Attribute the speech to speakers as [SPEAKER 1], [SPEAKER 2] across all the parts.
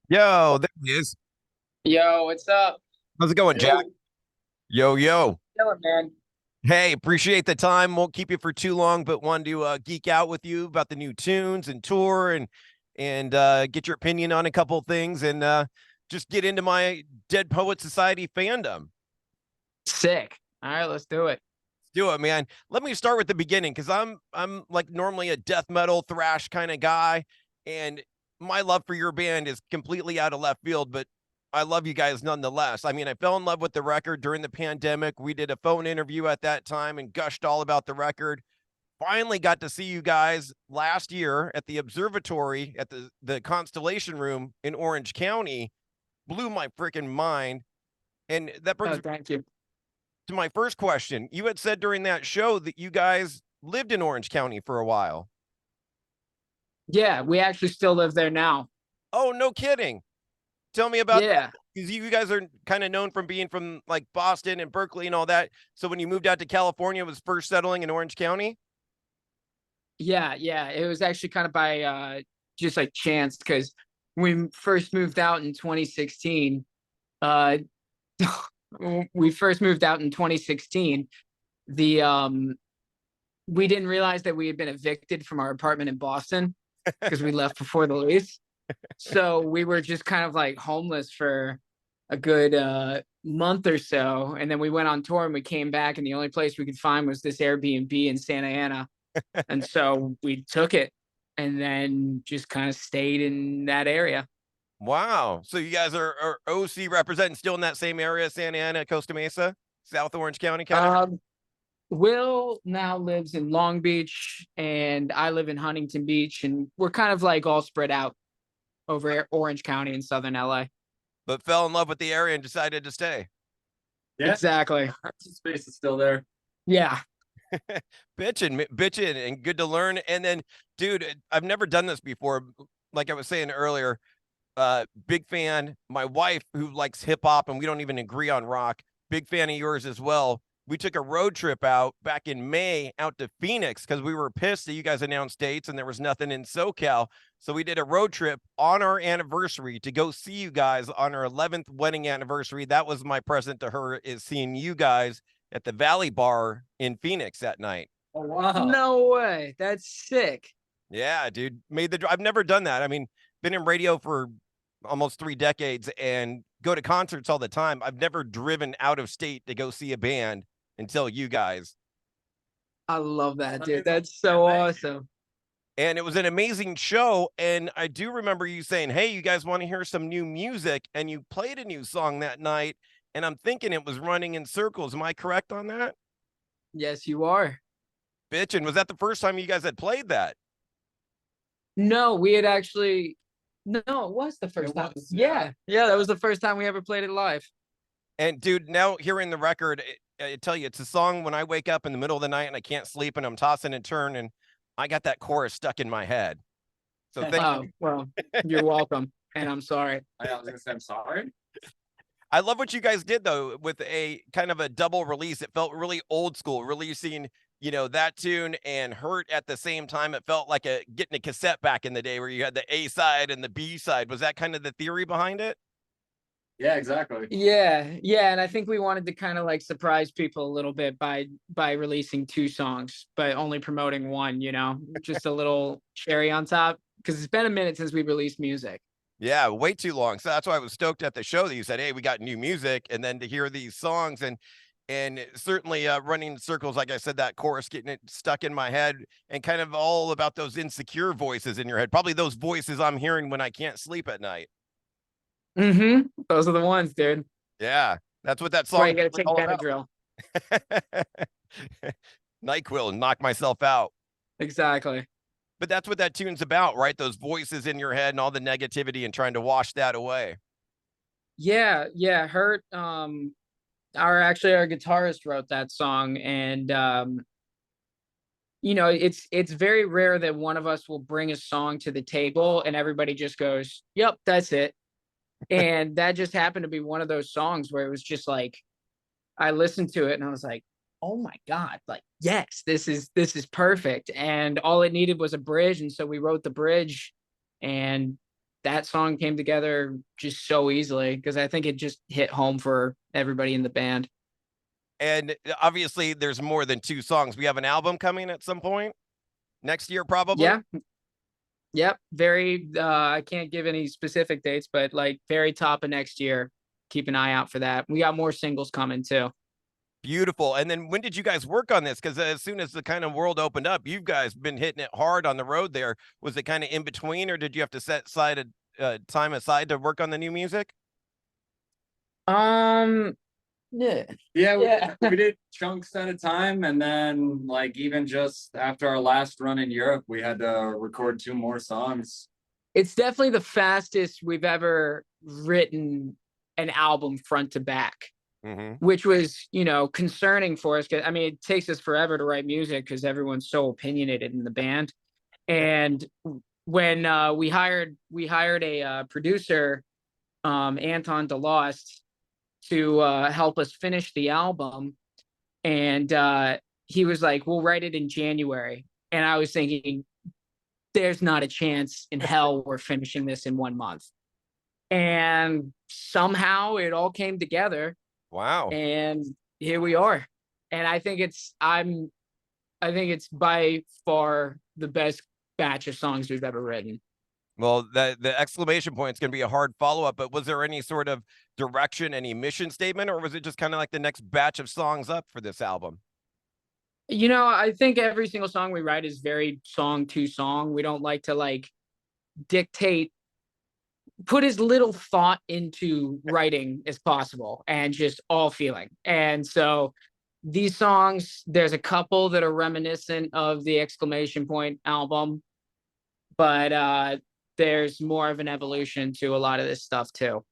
[SPEAKER 1] Yo, there he is.
[SPEAKER 2] Yo, what's up?
[SPEAKER 1] How's it going, Jack?
[SPEAKER 2] Yo,
[SPEAKER 1] Yo, yo.
[SPEAKER 2] chilling, man.
[SPEAKER 1] Hey, appreciate the time. Won't keep you for too long, but wanted to geek out with you about the new tunes and tour and get your opinion on a couple of things and just get into my Dead Poet Society fandom.
[SPEAKER 2] Sick. All right, let's do it.
[SPEAKER 1] Do it, man. Let me start with the beginning because I'm like normally a death metal thrash kind of guy, and my love for your band is completely out of left field, but I love you guys nonetheless. I mean, I fell in love with the record during the pandemic. We did a phone interview at that time and gushed all about the record. Finally got to see you guys last year at the observatory at the Constellation Room in Orange County. Blew my freaking mind. And that brings
[SPEAKER 2] Oh,
[SPEAKER 1] me
[SPEAKER 2] thank you.
[SPEAKER 1] to my first question. You had said during that show that you guys lived in Orange County for a while.
[SPEAKER 2] Yeah, we actually still live there now.
[SPEAKER 1] Oh, no kidding. Tell me about that.
[SPEAKER 2] Yeah,
[SPEAKER 1] Because you guys are kind of known from being from like Boston and Berkeley and all that. So when you moved out to California, it was first settling in Orange County.
[SPEAKER 2] yeah. It was actually kind of by just like chance because we first moved out in 2016. Uh we first moved out in 2016. The We didn't realize that we had been evicted from our apartment in Boston because we left before the lease. So we were just kind of like homeless for a good month or so, and then we went on tour and we came back, and the only place we could find was this Airbnb in Santa Ana, and so we took it, and then just kind of stayed in that area.
[SPEAKER 1] Wow. So you guys are OC representing still in that same area, Santa Ana, Costa Mesa, South Orange County kind of.
[SPEAKER 2] Um, Will now lives in Long Beach, and I live in Huntington Beach, and we're kind of like all spread out over Orange County in Southern LA.
[SPEAKER 1] But fell in love with the area and decided to stay.
[SPEAKER 2] Yeah, exactly.
[SPEAKER 3] Space is still there.
[SPEAKER 2] Yeah.
[SPEAKER 1] Bitching, and good to learn. And then, dude, I've never done this before. Like I was saying earlier, big fan. My wife, who likes hip hop, and we don't even agree on rock, big fan of yours as well. We took a road trip out back in May out to Phoenix because we were pissed that you guys announced dates and there was nothing in SoCal. So we did a road trip on our anniversary to go see you guys on our 11th wedding anniversary. That was my present to her, is seeing you guys at the Valley Bar in Phoenix that night.
[SPEAKER 2] Oh, wow. No way. That's sick.
[SPEAKER 1] Yeah, dude. I've never done that. I mean, been in radio for almost 3 decades and go to concerts all the time. I've never driven out of state to go see a band until you guys.
[SPEAKER 2] I love that, dude. That's so awesome.
[SPEAKER 1] And it was an amazing show. And I do remember you saying, hey, you guys want to hear some new music? And you played a new song that night. And I'm thinking it was running in circles. Am I correct on that?
[SPEAKER 2] Yes, you are.
[SPEAKER 1] Bitch. And was that the first time you guys had played that?
[SPEAKER 2] No, we had actually. No, it was the first time. Yeah, that was the first time we ever played it live.
[SPEAKER 1] And dude, now hearing the record, I tell you, it's a song when I wake up in the middle of the night and I can't sleep and I'm tossing and turning. I got that chorus stuck in my head. So thank
[SPEAKER 2] Oh, well, you're welcome. And I'm sorry.
[SPEAKER 3] I was gonna say I'm sorry.
[SPEAKER 1] I love what you guys did though with a kind of a double release. It felt really old school, releasing, that tune and Hurt at the same time. It felt like getting a cassette back in the day where you had the A side and the B side. Was that kind of the theory behind it?
[SPEAKER 3] Yeah, exactly.
[SPEAKER 2] Yeah, and I think we wanted to kind of like surprise people a little bit by releasing two songs, but only promoting one, just a little cherry on top because it's been a minute since we released music.
[SPEAKER 1] Yeah, way too long. So that's why I was stoked at the show that you said, "Hey, we got new music," and then to hear these songs and certainly running in circles, like I said, that chorus getting it stuck in my head, and kind of all about those insecure voices in your head. Probably those voices I'm hearing when I can't sleep at night.
[SPEAKER 2] Those are the ones, dude.
[SPEAKER 1] Yeah, that's what that
[SPEAKER 2] That's why
[SPEAKER 1] song
[SPEAKER 2] you gotta
[SPEAKER 1] is
[SPEAKER 2] take
[SPEAKER 1] all about.
[SPEAKER 2] Benadryl.
[SPEAKER 1] NyQuil and knock myself out.
[SPEAKER 2] Exactly.
[SPEAKER 1] But that's what that tune's about, right? Those voices in your head and all the negativity and trying to wash that away.
[SPEAKER 2] Yeah. Hurt. Our guitarist wrote that song, and it's very rare that one of us will bring a song to the table and everybody just goes, "Yep, that's it." And that just happened to be one of those songs where it was just like I listened to it and I was like, "Oh my God, like yes, this is perfect." And all it needed was a bridge, and so we wrote the bridge, and that song came together just so easily because I think it just hit home for everybody in the band.
[SPEAKER 1] And obviously, there's more than 2 songs. We have an album coming at some point next year, probably.
[SPEAKER 2] Yeah. Yep. Very, I can't give any specific dates, but like very top of next year. Keep an eye out for that. We got more singles coming too.
[SPEAKER 1] Beautiful. And then when did you guys work on this? Because as soon as the kind of world opened up, you guys been hitting it hard on the road there. Was it kind of in between, or did you have to set aside time aside to work on the new music?
[SPEAKER 2] Yeah.
[SPEAKER 3] Yeah,
[SPEAKER 2] Yeah.
[SPEAKER 3] we did chunks at a time, and then like even just after our last run in Europe, we had to record 2 more songs.
[SPEAKER 2] It's definitely the fastest we've ever written an album front to back, which was, you know, concerning for us. 'Cause I mean, it takes us forever to write music because everyone's so opinionated in the band. And when we hired a producer, Anton DeLost, to help us finish the album, and he was like, "We'll write it in January," and I was thinking, there's not a chance in hell we're finishing this in 1 month. And somehow it all came together,
[SPEAKER 1] Wow.
[SPEAKER 2] and here we are. And I think it's by far the best batch of songs we've ever written.
[SPEAKER 1] Well, the exclamation point is going to be a hard follow-up, but was there any sort of direction, any mission statement, or was it just kind of like the next batch of songs up for this album?
[SPEAKER 2] You know, I think every single song we write is very song to song. We don't like to like dictate, put as little thought into writing as possible and just all feeling. And so these songs, there's a couple that are reminiscent of the exclamation point album, but there's more of an evolution to a lot of this stuff too.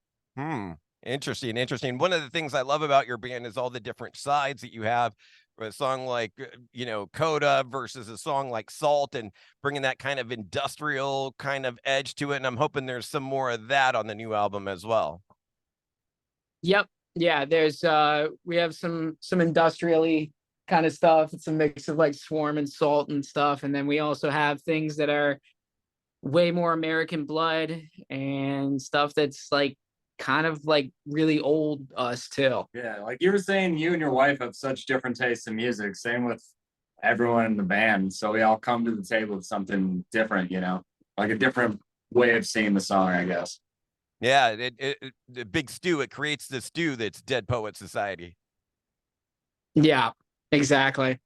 [SPEAKER 1] Interesting, interesting. One of the things I love about your band is all the different sides that you have. A song like, you know, Coda versus a song like Salt, and bringing that kind of industrial kind of edge to it. And I'm hoping there's some more of that on the new album as well.
[SPEAKER 2] Yep. Yeah, there's we have some industrially kind of stuff. It's a mix of like Swarm and Salt and stuff. And then we also have things that are way more American blood and stuff that's like kind of like really old us too.
[SPEAKER 3] Yeah, like you were saying, you and your wife have such different tastes in music. Same with everyone in the band. So we all come to the table with something different, you know, like a different way of seeing the song, I guess.
[SPEAKER 1] Yeah, the big stew, it creates the stew that's Dead Poet Society.
[SPEAKER 2] Yeah, exactly.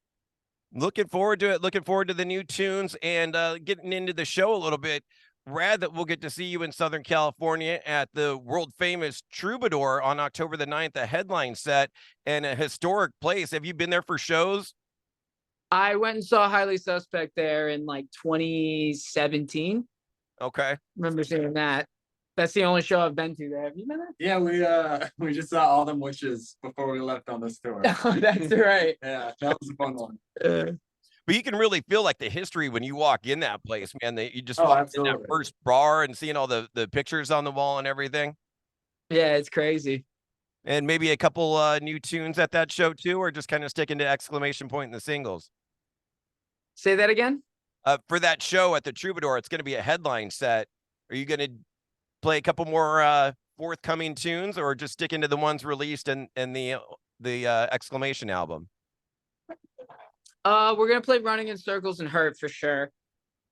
[SPEAKER 1] Looking forward to it. Looking forward to the new tunes and getting into the show a little bit. Rad that we'll get to see you in Southern California at the world famous Troubadour on October the 9th, a headline set and a historic place. Have you been there for shows?
[SPEAKER 2] I went and saw Highly Suspect there in like 2017.
[SPEAKER 1] Okay.
[SPEAKER 2] Remember seeing that. That's the only show I've been to there. Have you been there?
[SPEAKER 3] Yeah, we just saw All Them Wishes before we left on this tour.
[SPEAKER 2] Oh, that's right.
[SPEAKER 3] Yeah, that was a fun one.
[SPEAKER 1] But you can really feel like the history when you walk in that place, man. That you just
[SPEAKER 3] Oh,
[SPEAKER 1] walk in
[SPEAKER 3] absolutely.
[SPEAKER 1] that first bar and seeing all the pictures on the wall and everything.
[SPEAKER 2] Yeah, it's crazy.
[SPEAKER 1] And maybe a couple new tunes at that show too, or just kind of sticking to exclamation point in the singles.
[SPEAKER 2] Say that again?
[SPEAKER 1] For that show at the Troubadour, it's going to be a headline set. Are you going to play a couple more forthcoming tunes, or just sticking to the ones released in the exclamation album?
[SPEAKER 2] We're gonna play Running in Circles and Hurt for sure.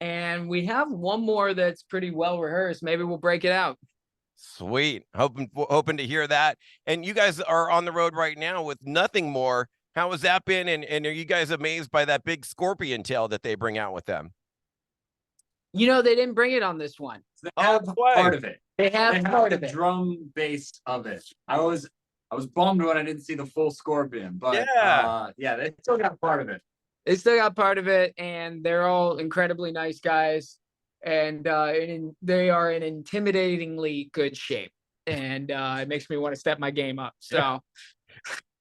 [SPEAKER 2] And we have one more that's pretty well rehearsed. Maybe we'll break it out.
[SPEAKER 1] Sweet. Hoping to hear that. And you guys are on the road right now with Nothing More. How has that been? And are you guys amazed by that big scorpion tail that they bring out with them?
[SPEAKER 2] You know, they didn't bring it on this one.
[SPEAKER 3] They have part of it.
[SPEAKER 2] They have part
[SPEAKER 3] the
[SPEAKER 2] of it.
[SPEAKER 3] drum bass of it. I was bummed when I didn't see the full scorpion, but
[SPEAKER 1] Yeah.
[SPEAKER 3] They still got part of it.
[SPEAKER 2] They still got part of it, and they're all incredibly nice guys, and they are in intimidatingly good shape, and it makes me want to step my game up. So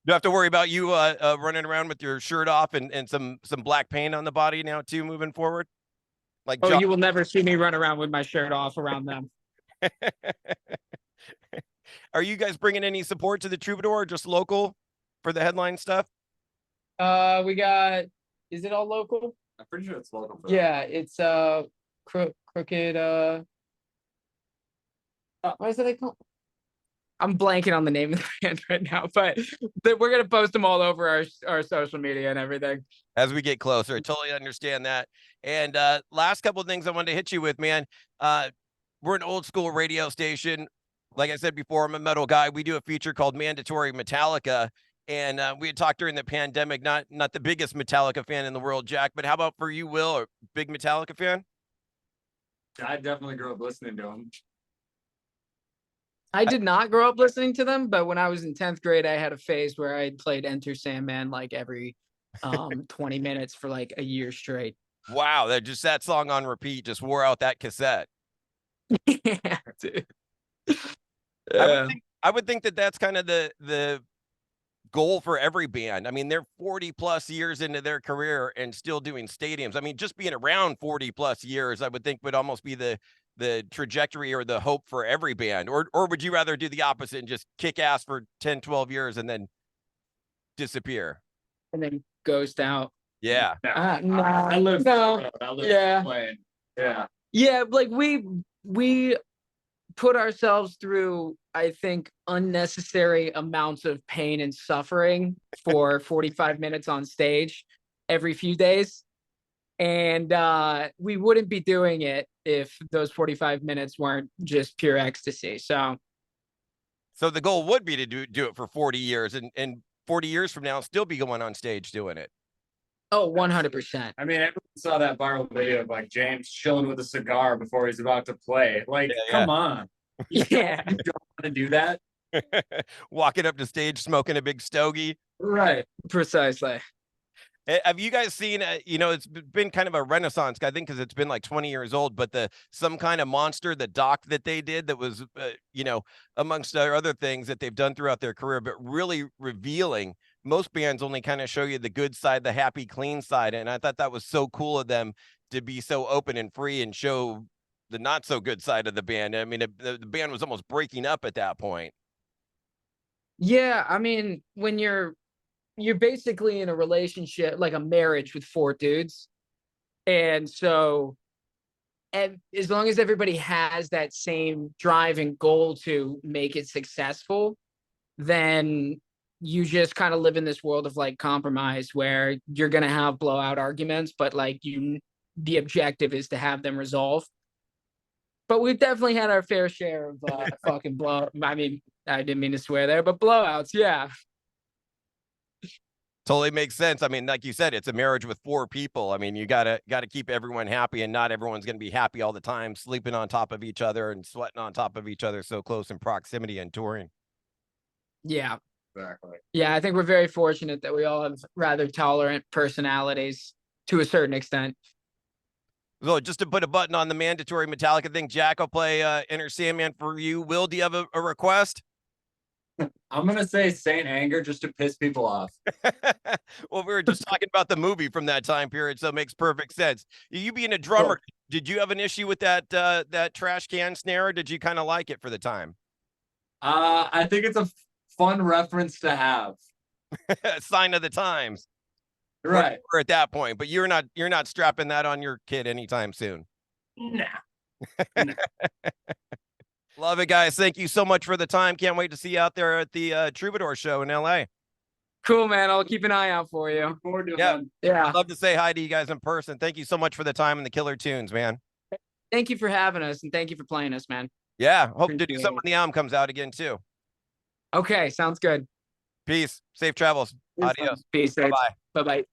[SPEAKER 1] You have to worry about you running around with your shirt off and some black paint on the body now too, moving forward. Like,
[SPEAKER 2] oh, you will never see me run around with my shirt off around them.
[SPEAKER 1] Are you guys bringing any support to the Troubadour, or just local for the headline stuff?
[SPEAKER 2] We got. Is it all local?
[SPEAKER 3] I'm pretty sure it's local.
[SPEAKER 2] Yeah, it's crooked. What is it called? I'm blanking on the name of the band right now, but we're gonna post them all over our social media and everything
[SPEAKER 1] as we get closer. I totally understand that. And last couple of things I wanted to hit you with, man. We're an old school radio station. Like I said before, I'm a metal guy. We do a feature called Mandatory Metallica. And we had talked during the pandemic, not the biggest Metallica fan in the world, Jack, but how about for you, Will, a big Metallica fan?
[SPEAKER 3] I definitely grew up listening to them.
[SPEAKER 2] I did not grow up listening to them, but when I was in 10th grade, I had a phase where I played Enter Sandman like every 20 minutes for like a year straight.
[SPEAKER 1] Wow, that song on repeat just wore out that cassette.
[SPEAKER 2] Yeah, dude.
[SPEAKER 1] I would think that that's kind of the goal for every band. I mean, they're 40 plus years into their career and still doing stadiums. I mean, just being around 40 plus years, I would think would almost be the trajectory or the hope for every band. Or would you rather do the opposite and just kick ass for 10, 12 years and then disappear?
[SPEAKER 2] And then ghost out.
[SPEAKER 1] Yeah.
[SPEAKER 2] No,
[SPEAKER 3] I live.
[SPEAKER 2] no.
[SPEAKER 3] I live
[SPEAKER 2] Yeah.
[SPEAKER 3] playing. Yeah.
[SPEAKER 2] Yeah, like we put ourselves through, I think, unnecessary amounts of pain and suffering for 45 minutes on stage every few days. And we wouldn't be doing it if those 45 minutes weren't just pure ecstasy. So
[SPEAKER 1] the goal would be to do it for 40 years and 40 years from now still be going on stage doing it.
[SPEAKER 2] oh, 100%.
[SPEAKER 3] I mean, everyone saw that viral video of like James chilling with a cigar before he's about to play. Like, come on.
[SPEAKER 2] Yeah.
[SPEAKER 3] You don't want to do that?
[SPEAKER 1] Walking up to stage smoking a big stogie.
[SPEAKER 3] Right.
[SPEAKER 2] Precisely.
[SPEAKER 1] Have you guys seen, it's been kind of a renaissance, I think, because it's been like 20 years old, but Some Kind of Monster, the doc that they did that was, amongst other things that they've done throughout their career, but really revealing. Most bands only kind of show you the good side, the happy, clean side. And I thought that was so cool of them to be so open and free and show the not so good side of the band. I mean, the band was almost breaking up at that point.
[SPEAKER 2] Yeah, I mean, when you're basically in a relationship, like a marriage with four dudes. And so, and as long as everybody has that same drive and goal to make it successful, then you just kind of live in this world of like compromise where you're going to have blowout arguments, but like the objective is to have them resolved. But we've definitely had our fair share of fucking I mean, I didn't mean to swear there, but blowouts. Yeah.
[SPEAKER 1] Totally makes sense. I mean, like you said, it's a marriage with four people. I mean, you gotta keep everyone happy, and not everyone's gonna be happy all the time, sleeping on top of each other and sweating on top of each other so close in proximity and touring.
[SPEAKER 2] Yeah.
[SPEAKER 3] Exactly.
[SPEAKER 2] Yeah, I think we're very fortunate that we all have rather tolerant personalities to a certain extent.
[SPEAKER 1] So just to put a button on the mandatory Metallica thing, Jack will play Enter Sandman for you. Will, do you have a request?
[SPEAKER 3] I'm gonna say Saint Anger just to piss people off.
[SPEAKER 1] Well, we were just talking about the movie from that time period, so it makes perfect sense. You being a drummer, did you have an issue with that trash can snare, or did you kind of like it for the time?
[SPEAKER 3] I think it's a fun reference to have.
[SPEAKER 1] Sign of the times.
[SPEAKER 3] Right.
[SPEAKER 1] We're at that point, but you're not strapping that on your kid anytime soon.
[SPEAKER 3] Nah.
[SPEAKER 1] Love it, guys. Thank you so much for the time. Can't wait to see you out there at the Troubadour show in LA.
[SPEAKER 2] Cool, man. I'll keep an eye out for you.
[SPEAKER 3] Look forward to it,
[SPEAKER 1] Yeah.
[SPEAKER 3] man.
[SPEAKER 2] Yeah.
[SPEAKER 1] Love to say hi to you guys in person. Thank you so much for the time and the killer tunes, man.
[SPEAKER 2] Thank you for having us, and thank you for playing us, man.
[SPEAKER 1] Yeah. Hope to do
[SPEAKER 2] Appreciate
[SPEAKER 1] something
[SPEAKER 2] it.
[SPEAKER 1] when the album comes out again, too.
[SPEAKER 2] Okay, sounds good.
[SPEAKER 1] Peace. Safe travels. Adios.
[SPEAKER 2] Peace.
[SPEAKER 1] Bye-bye.
[SPEAKER 2] Bye-bye.